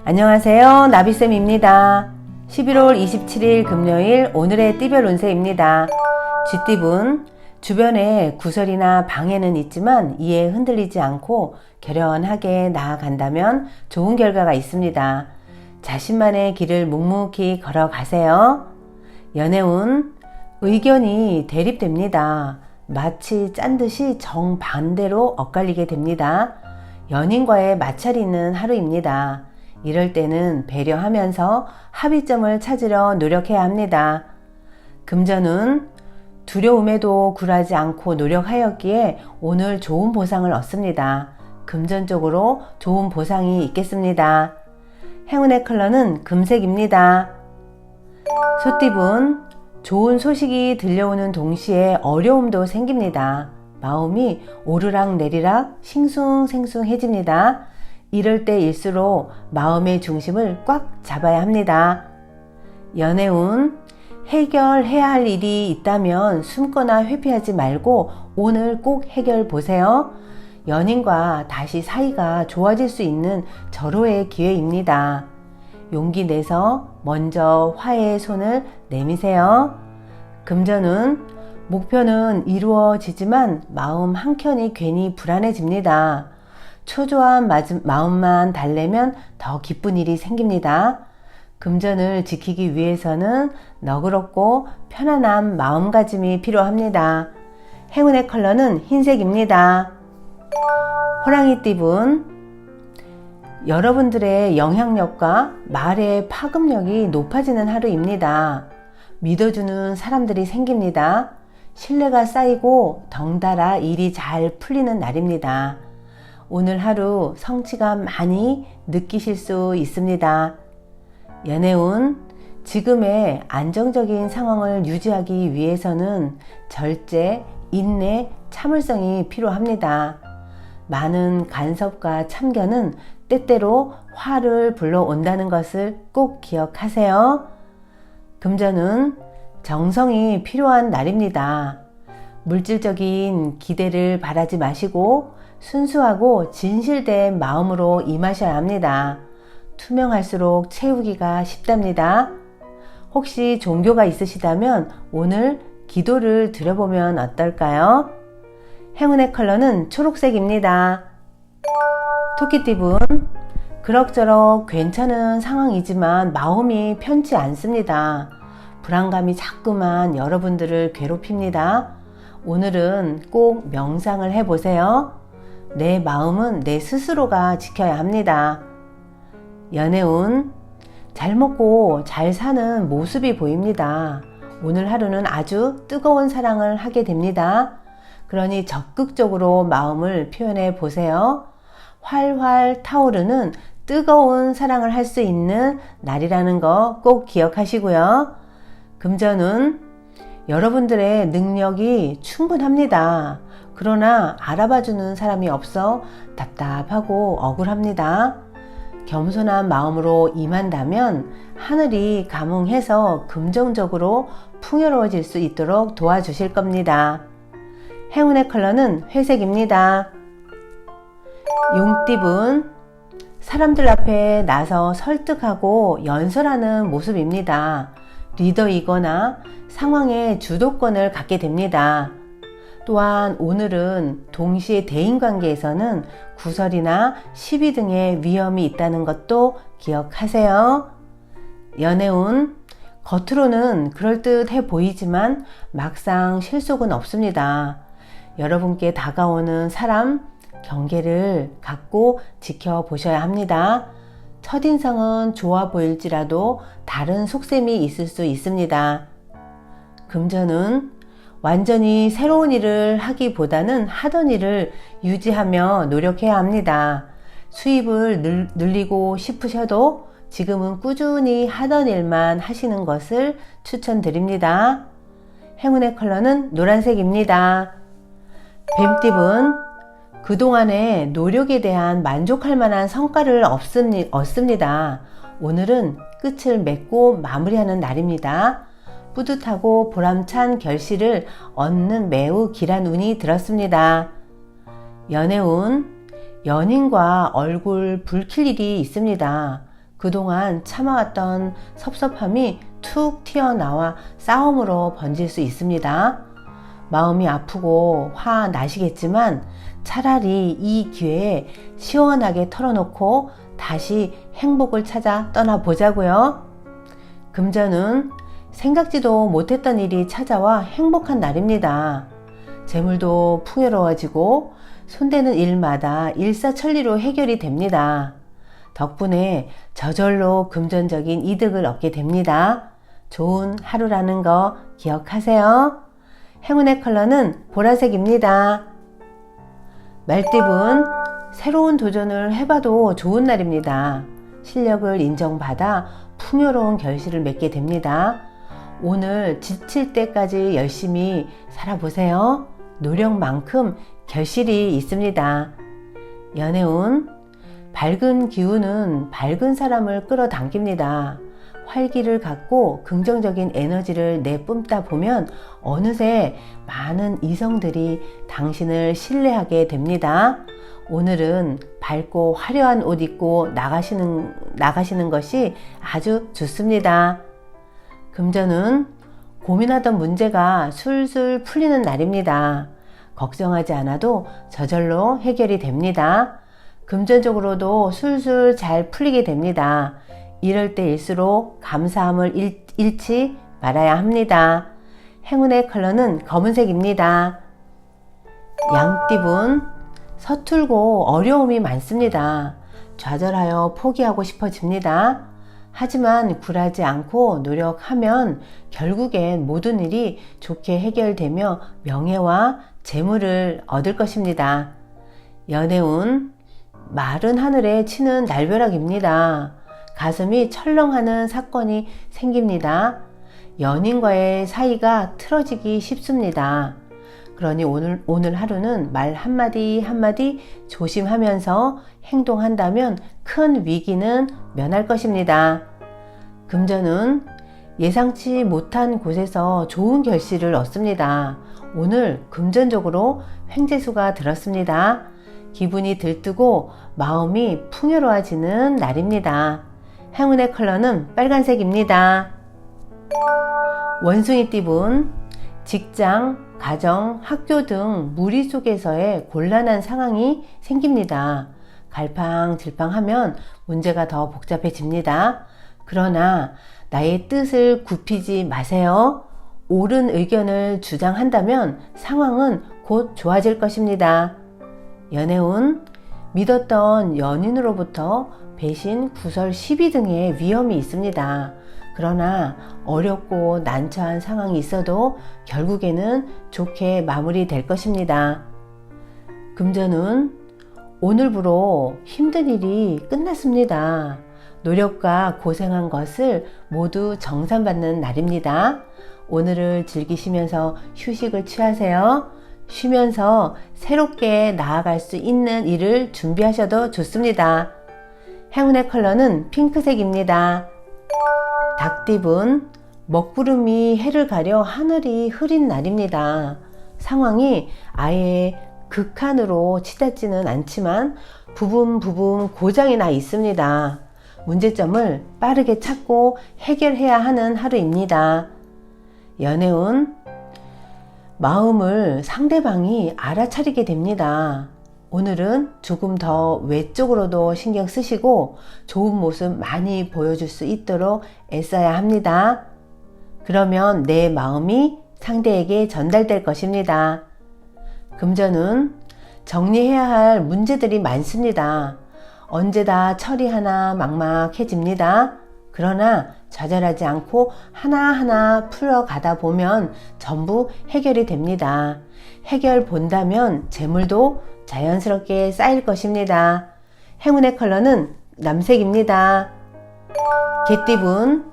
안녕하세요. 나비쌤입니다. 11월 27일 금요일 오늘의 띠별 운세입니다. 쥐띠분, 주변에 구설이나 방해는 있지만 이에 흔들리지 않고 결연하게 나아간다면 좋은 결과가 있습니다. 자신만의 길을 묵묵히 걸어가세요. 연애운, 의견이 대립됩니다. 마치 짠 듯이 정반대로 엇갈리게 됩니다. 연인과의 마찰이 있는 하루입니다. 이럴 때는 배려하면서 합의점을 찾으려 노력해야 합니다. 금전운, 두려움에도 굴하지 않고 노력하였기에 오늘 좋은 보상을 얻습니다. 금전적으로 좋은 보상이 있겠습니다. 행운의 컬러는 금색입니다. 소띠분, 좋은 소식이 들려오는 동시에 어려움도 생깁니다. 마음이 오르락 내리락 싱숭생숭해집니다. 이럴 때일수록 마음의 중심을 꽉 잡아야 합니다. 연애운, 해결해야 할 일이 있다면 숨거나 회피하지 말고 오늘 꼭 해결 보세요. 연인과 다시 사이가 좋아질 수 있는 절호의 기회입니다. 용기 내서 먼저 화해의 손을 내미세요. 금전운, 목표는 이루어지지만 마음 한켠이 괜히 불안해집니다. 초조한 마음만 달래면 더 기쁜 일이 생깁니다. 금전을 지키기 위해서는 너그럽고 편안한 마음가짐이 필요합니다. 행운의 컬러는 흰색입니다. 호랑이띠분, 여러분들의 영향력과 말의 파급력이 높아지는 하루입니다. 믿어주는 사람들이 생깁니다. 신뢰가 쌓이고 덩달아 일이 잘 풀리는 날입니다. 오늘 하루 성취감 많이 느끼실 수 있습니다. 연애운, 지금의 안정적인 상황을 유지하기 위해서는 절제, 인내, 참을성이 필요합니다. 많은 간섭과 참견은 때때로 화를 불러온다는 것을 꼭 기억하세요. 금전은 정성이 필요한 날입니다. 물질적인 기대를 바라지 마시고 순수하고 진실된 마음으로 임하셔야 합니다. 투명할수록 채우기가 쉽답니다. 혹시 종교가 있으시다면 오늘 기도를 드려보면 어떨까요? 행운의 컬러는 초록색입니다. 토끼띠분, 그럭저럭 괜찮은 상황이지만 마음이 편치 않습니다. 불안감이 자꾸만 여러분들을 괴롭힙니다. 오늘은 꼭 명상을 해보세요. 내 마음은 내 스스로가 지켜야 합니다. 연애운, 잘 먹고 잘 사는 모습이 보입니다. 오늘 하루는 아주 뜨거운 사랑을 하게 됩니다. 그러니 적극적으로 마음을 표현해 보세요. 활활 타오르는 뜨거운 사랑을 할 수 있는 날이라는 거 꼭 기억하시고요. 금전운, 여러분들의 능력이 충분합니다. 그러나 알아봐주는 사람이 없어 답답하고 억울합니다. 겸손한 마음으로 임한다면 하늘이 감응해서 긍정적으로 풍요로워질 수 있도록 도와주실 겁니다. 행운의 컬러는 회색입니다. 용띠분, 사람들 앞에 나서 설득하고 연설하는 모습입니다. 리더이거나 상황의 주도권을 갖게 됩니다. 또한 오늘은 동시에 대인관계에서는 구설이나 시비 등의 위험이 있다는 것도 기억하세요. 연애운, 겉으로는 그럴듯해 보이지만 막상 실속은 없습니다. 여러분께 다가오는 사람, 경계를 갖고 지켜보셔야 합니다. 첫인상은 좋아 보일지라도 다른 속셈이 있을 수 있습니다. 금전은, 완전히 새로운 일을 하기보다는 하던 일을 유지하며 노력해야 합니다. 수입을 늘리고 싶으셔도 지금은 꾸준히 하던 일만 하시는 것을 추천드립니다. 행운의 컬러는 노란색입니다. 뱀띠분, 그동안의 노력에 대한 만족할 만한 성과를 얻습니다. 오늘은 끝을 맺고 마무리하는 날입니다. 뿌듯하고 보람찬 결실을 얻는 매우 길한 운이 들었습니다. 연애운, 연인과 얼굴 붉힐 일이 있습니다. 그동안 참아왔던 섭섭함이 툭 튀어나와 싸움으로 번질 수 있습니다. 마음이 아프고 화 나시겠지만 차라리 이 기회에 시원하게 털어놓고 다시 행복을 찾아 떠나보자고요. 금전은 생각지도 못했던 일이 찾아와 행복한 날입니다. 재물도 풍요로워지고 손대는 일마다 일사천리로 해결이 됩니다. 덕분에 저절로 금전적인 이득을 얻게 됩니다. 좋은 하루라는 거 기억하세요. 행운의 컬러는 보라색입니다. 말띠분, 새로운 도전을 해봐도 좋은 날입니다. 실력을 인정받아 풍요로운 결실을 맺게 됩니다. 오늘 지칠 때까지 열심히 살아보세요. 노력만큼 결실이 있습니다. 연애운, 밝은 기운은 밝은 사람을 끌어당깁니다. 활기를 갖고 긍정적인 에너지를 내뿜다 보면 어느새 많은 이성들이 당신을 신뢰하게 됩니다. 오늘은 밝고 화려한 옷 입고 나가시는 것이 아주 좋습니다. 금전은 고민하던 문제가 술술 풀리는 날입니다. 걱정하지 않아도 저절로 해결이 됩니다. 금전적으로도 술술 잘 풀리게 됩니다. 이럴 때일수록 감사함을 잃지 말아야 합니다. 행운의 컬러는 검은색입니다. 양띠분, 서툴고 어려움이 많습니다. 좌절하여 포기하고 싶어집니다. 하지만 굴하지 않고 노력하면 결국엔 모든 일이 좋게 해결되며 명예와 재물을 얻을 것입니다. 연애운, 마른 하늘에 치는 날벼락입니다. 가슴이 철렁하는 사건이 생깁니다. 연인과의 사이가 틀어지기 쉽습니다. 그러니 오늘 하루는 말 한마디 한마디 조심하면서 행동한다면 큰 위기는 면할 것입니다. 금전은 예상치 못한 곳에서 좋은 결실을 얻습니다. 오늘 금전적으로 횡재수가 들었습니다. 기분이 들뜨고 마음이 풍요로워지는 날입니다. 행운의 컬러는 빨간색입니다. 원숭이띠분, 직장, 가정, 학교 등 무리 속에서의 곤란한 상황이 생깁니다. 갈팡질팡하면 문제가 더 복잡해집니다. 그러나 나의 뜻을 굽히지 마세요. 옳은 의견을 주장한다면 상황은 곧 좋아질 것입니다. 연애운, 믿었던 연인으로부터 배신, 구설, 시비 등의 위험이 있습니다. 그러나 어렵고 난처한 상황이 있어도 결국에는 좋게 마무리될 것입니다. 금전운, 오늘부로 힘든 일이 끝났습니다. 노력과 고생한 것을 모두 정산받는 날입니다. 오늘을 즐기시면서 휴식을 취하세요. 쉬면서 새롭게 나아갈 수 있는 일을 준비하셔도 좋습니다. 행운의 컬러는 핑크색입니다. 닭띠분, 먹구름이 해를 가려 하늘이 흐린 날입니다. 상황이 아예 극한으로 치닫지는 않지만 부분 고장이 나 있습니다. 문제점을 빠르게 찾고 해결해야 하는 하루입니다. 연애운, 마음을 상대방이 알아차리게 됩니다. 오늘은 조금 더 외적으로도 신경 쓰시고 좋은 모습 많이 보여줄 수 있도록 애써야 합니다. 그러면 내 마음이 상대에게 전달될 것입니다. 금전은 정리해야 할 문제들이 많습니다. 언제 다 처리하나 막막해집니다. 그러나 좌절하지 않고 하나하나 풀어가다 보면 전부 해결이 됩니다. 해결 본다면 재물도 자연스럽게 쌓일 것입니다. 행운의 컬러는 남색입니다. 개띠분,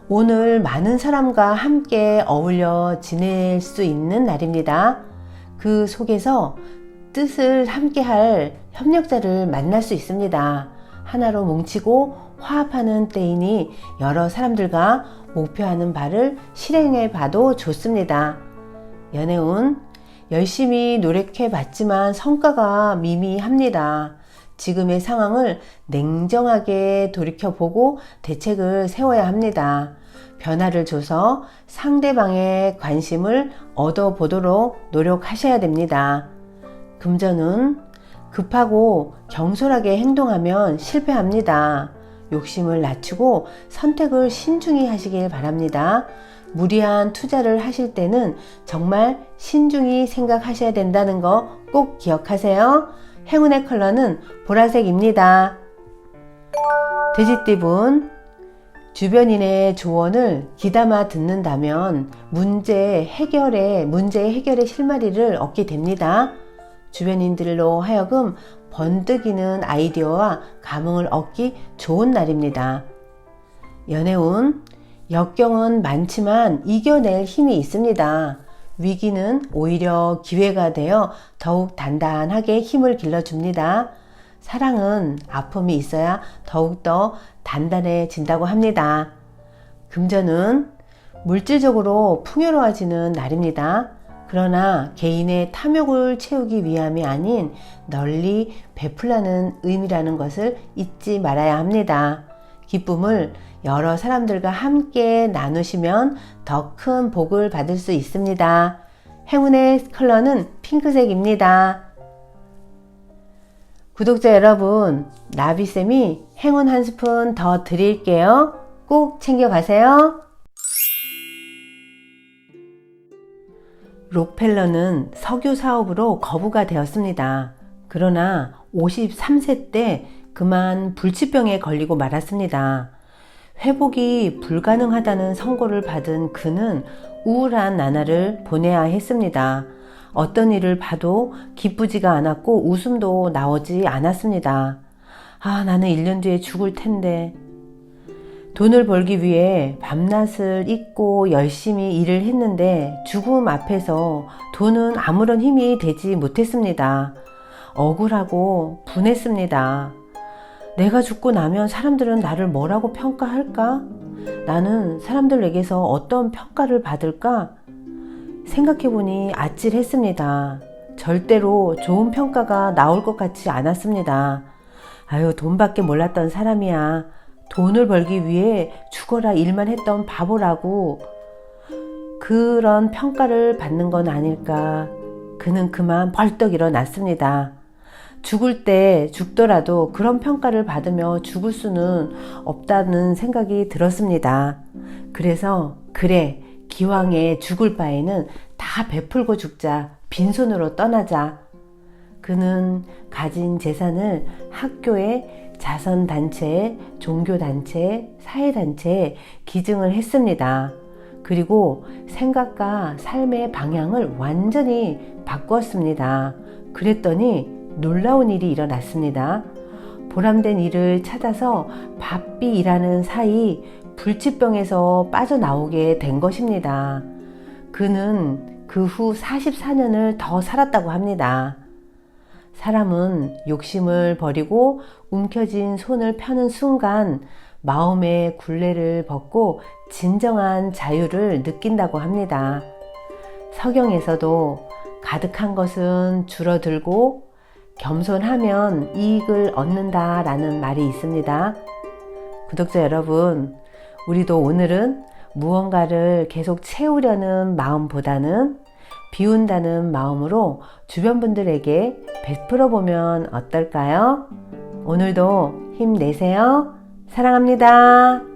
오늘 많은 사람과 함께 어울려 지낼 수 있는 날입니다. 그 속에서 뜻을 함께할 협력자를 만날 수 있습니다. 하나로 뭉치고 화합하는 때이니 여러 사람들과 목표하는 바를 실행해 봐도 좋습니다. 연애운, 열심히 노력해 봤지만 성과가 미미합니다. 지금의 상황을 냉정하게 돌이켜보고 대책을 세워야 합니다. 변화를 줘서 상대방의 관심을 얻어보도록 노력하셔야 됩니다. 금전운, 급하고 경솔하게 행동하면 실패합니다. 욕심을 낮추고 선택을 신중히 하시길 바랍니다. 무리한 투자를 하실 때는 정말 신중히 생각하셔야 된다는 거 꼭 기억하세요. 행운의 컬러는 보라색입니다. 돼지띠분, 주변인의 조언을 귀담아 듣는다면 문제의 해결에 실마리를 얻게 됩니다. 주변인들로 하여금 번뜩이는 아이디어와 감흥을 얻기 좋은 날입니다. 연애운, 역경은 많지만 이겨낼 힘이 있습니다. 위기는 오히려 기회가 되어 더욱 단단하게 힘을 길러줍니다. 사랑은 아픔이 있어야 더욱더 단단해진다고 합니다. 금전은 물질적으로 풍요로워지는 날입니다. 그러나 개인의 탐욕을 채우기 위함이 아닌 널리 베풀라는 의미라는 것을 잊지 말아야 합니다. 기쁨을 여러 사람들과 함께 나누시면 더 큰 복을 받을 수 있습니다. 행운의 컬러는 핑크색입니다. 구독자 여러분, 나비쌤이 행운 한 스푼 더 드릴게요. 꼭 챙겨가세요. 록펠러는 석유 사업으로 거부가 되었습니다. 그러나 53세 때 그만 불치병에 걸리고 말았습니다. 회복이 불가능하다는 선고를 받은 그는 우울한 나날을 보내야 했습니다. 어떤 일을 봐도 기쁘지가 않았고 웃음도 나오지 않았습니다. 나는 1년 뒤에 죽을 텐데. 돈을 벌기 위해 밤낮을 잊고 열심히 일을 했는데 죽음 앞에서 돈은 아무런 힘이 되지 못했습니다. 억울하고 분했습니다. 내가 죽고 나면 사람들은 나를 뭐라고 평가할까? 나는 사람들에게서 어떤 평가를 받을까? 생각해보니 아찔했습니다. 절대로 좋은 평가가 나올 것 같지 않았습니다. 돈밖에 몰랐던 사람이야. 돈을 벌기 위해 죽어라 일만 했던 바보라고. 그런 평가를 받는 건 아닐까. 그는 그만 벌떡 일어났습니다. 죽을 때 죽더라도 그런 평가를 받으며 죽을 수는 없다는 생각이 들었습니다. 그래서 그래, 기왕에 죽을 바에는 다 베풀고 죽자. 빈손으로 떠나자. 그는 가진 재산을 학교에, 자선단체에, 종교단체에, 사회단체에 기증을 했습니다. 그리고 생각과 삶의 방향을 완전히 바꾸었습니다. 그랬더니 놀라운 일이 일어났습니다. 보람된 일을 찾아서 바삐 일하는 사이 불치병에서 빠져나오게 된 것입니다. 그는 그 후 44년을 더 살았다고 합니다. 사람은 욕심을 버리고 움켜진 손을 펴는 순간 마음의 굴레를 벗고 진정한 자유를 느낀다고 합니다. 서경에서도 가득한 것은 줄어들고 겸손하면 이익을 얻는다 라는 말이 있습니다. 구독자 여러분, 우리도 오늘은 무언가를 계속 채우려는 마음보다는 비운다는 마음으로 주변 분들에게 베풀어 보면 어떨까요? 오늘도 힘내세요. 사랑합니다.